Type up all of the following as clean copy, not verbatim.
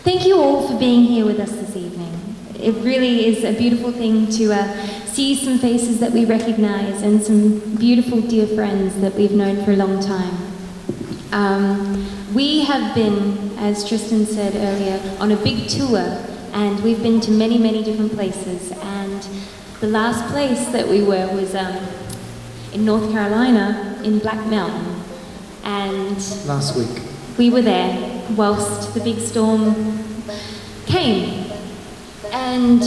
Thank you all for being here with us this evening. It really is a beautiful thing to see some faces that we recognise and some beautiful dear friends that we've known for a long time. We have been, as Tristan said earlier, on a big tour, and we've been to many, many different places, and the last place that we were was in North Carolina, in Black Mountain, and last week we were there whilst the big storm came, and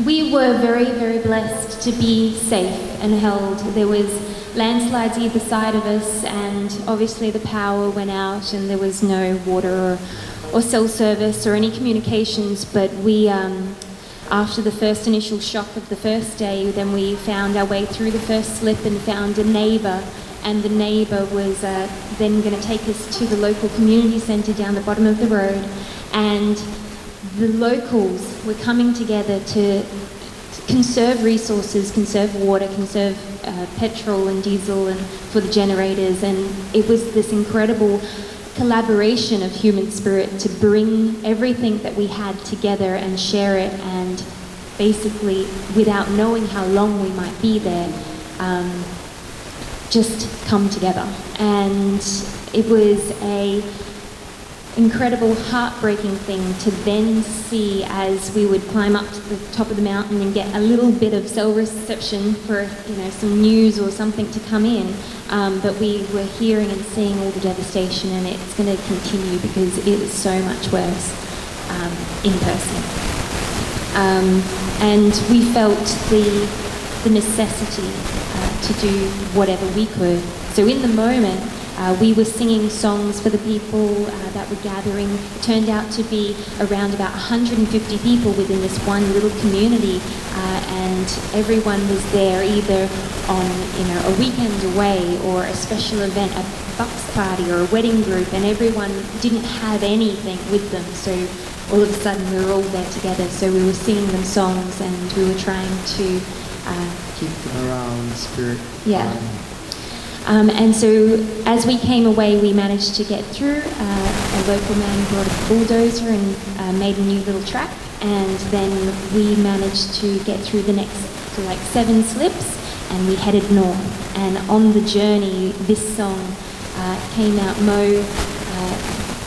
we were very, very blessed to be safe and held. There was landslides either side of us, and obviously the power went out and there was no water or cell service or any communications, but we after the first initial shock of the first day, then we found our way through the first slip and found a neighbour, and the neighbour was then going to take us to the local community centre down the bottom of the road, and the locals were coming together to conserve resources, conserve water, conserve petrol and diesel and for the generators, and it was this incredible collaboration of human spirit to bring everything that we had together and share it, and basically, without knowing how long we might be there, just come together. And it was a incredible, heartbreaking thing to then see as we would climb up to the top of the mountain and get a little bit of cell reception for, some news or something to come in. But we were hearing and seeing all the devastation, and it's going to continue because it is so much worse in person. And we felt the necessity to do whatever we could. So in the moment, we were singing songs for the people that were gathering. It turned out to be around about 150 people within this one little community, and everyone was there either on a weekend away or a special event, a bucks party or a wedding group, and everyone didn't have anything with them. So all of a sudden we were all there together. So we were singing them songs, and we were trying to keep the morale and the spirit. Yeah. And so as we came away, we managed to get through. A local man brought a bulldozer and made a new little track, and then we managed to get through the next 7 slips, and we headed north. And on the journey, this song came out. Mo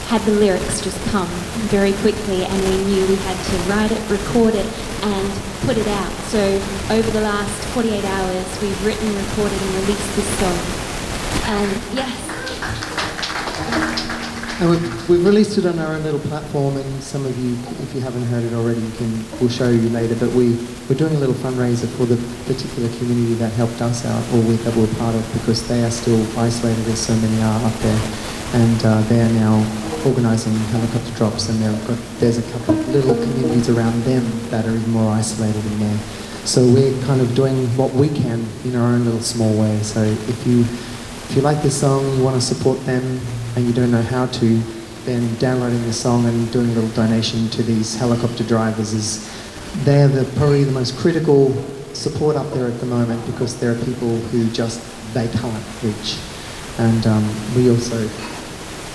had the lyrics just come very quickly, and we knew we had to write it, record it, and put it out. So over the last 48 hours, we've written, recorded, and released this song. And yes. And we've released it on our own little platform, and some of you, if you haven't heard it already, we'll show you later. But we're doing a little fundraiser for the particular community that helped us out, or that we're part of, because they are still isolated, as so many are up there, and they are now organising helicopter drops, and there's a couple of little communities around them that are even more isolated in there. So we're kind of doing what we can in our own little small way. So if you like this song, you want to support them, and you don't know how to, then downloading the song and doing a little donation to these helicopter drivers they're probably the most critical support up there at the moment, because there are people who they can't reach. And we also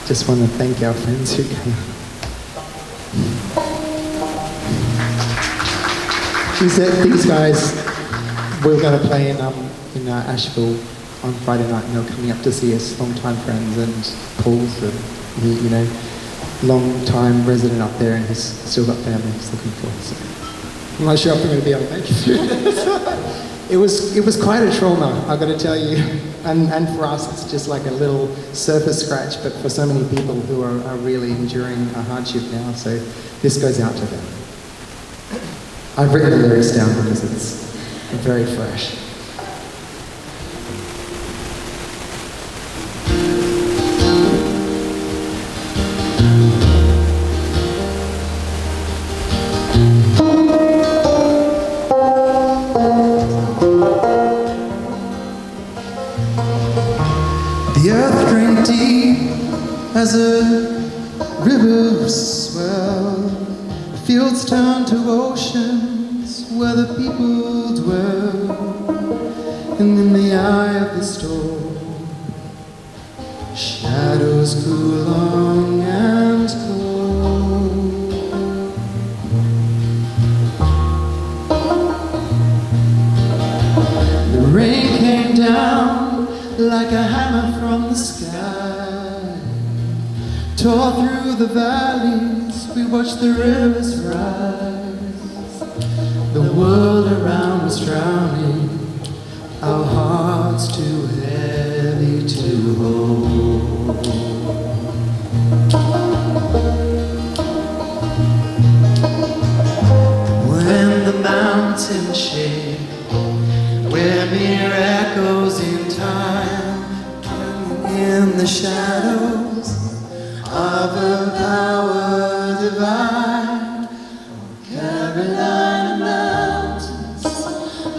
just want to thank our friends who came. These guys, we're going to play in Asheville on Friday night, and they're coming up to see us, long-time friends, and Paul's long-time resident up there, and he's still got family he's looking for. So I'm not sure if I'm going to be able to make it through this. It was quite a trauma, I've got to tell you. And for us, it's just like a little surface scratch, but for so many people who are really enduring a hardship now, so this goes out to them. I've written the lyrics down because it's very fresh. The earth drained deep as a river swell. The fields turned to oceans where the people dwell. And in the eye of the storm, shadows grew long and cold. The rain came down like a hammer from the sky, tore through the valleys, we watched the rivers rise. The world around was drowning, our hearts too heavy to hold. When the mountains shake, where mere echoes in time, in the shadows of a power divine. Carolina mountains,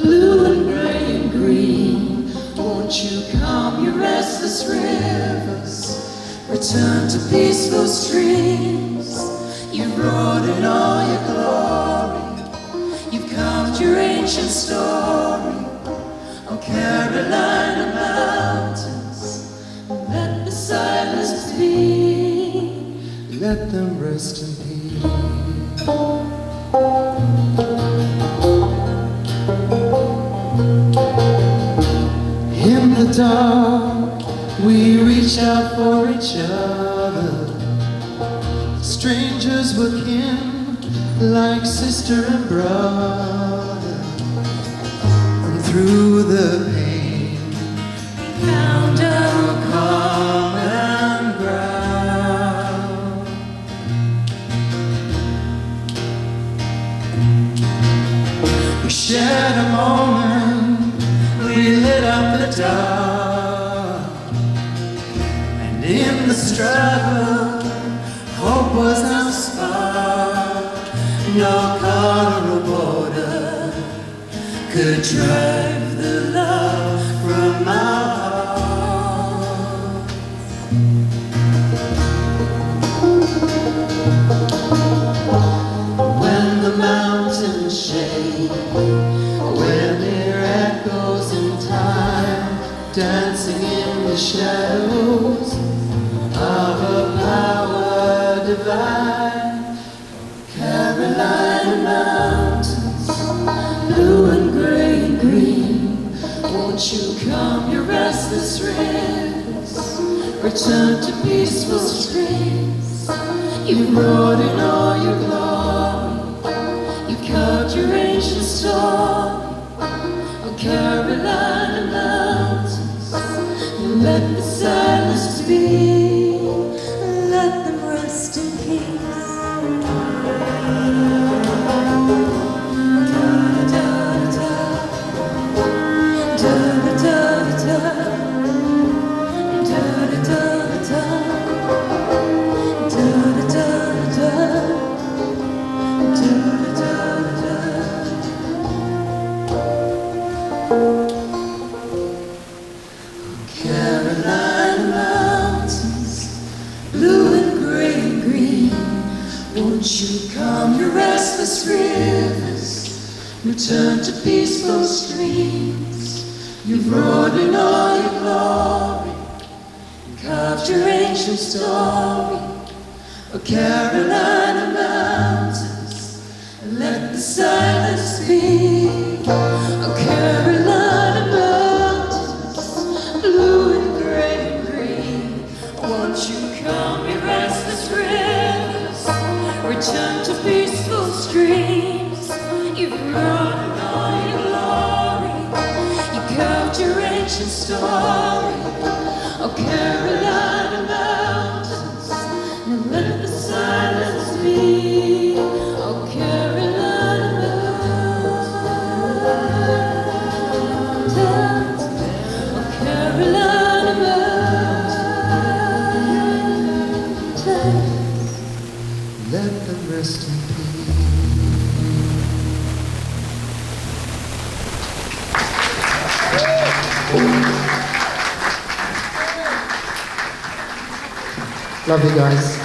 blue and gray and green, won't you come your rescue? return to peaceful streams. You've brought in all your glory, you've carved your ancient story on Carolina mountains. Let the silence be, let them rest in peace. In the dark, we reach out for each other. Strangers were kin, like sister and brother. And through the pain, we found our common ground. We shared a moment, we lit up the dark, and in the struggle, hope was our spark. No color or border could drive the love from our hearts. When the mountains shake, when there echoes in time, dancing in the shadows of a power divine. Carolina mountains, blue and gray and green, won't you come, your restless rivers, return to peaceful streams. You brought in all your glory, you carved your ancient story on Carolina mountains. Let the silence be, let them rest in peace. Carolina mountains, blue and gray and green, won't you come, your restless rivers, return to peaceful streams. You've brought in all your glory, carved your ancient story of Carolina mountains. Let the silence be, of Carolina mountains, blue and gray and green. Won't you come, your restless rivers, return to peaceful streams. You've brought in all your glory, you carved your ancient story of Carolina mountains. Now let the silence be, of Carolina mountains, of Carolina mountains. Let them rest in peace. Love you guys.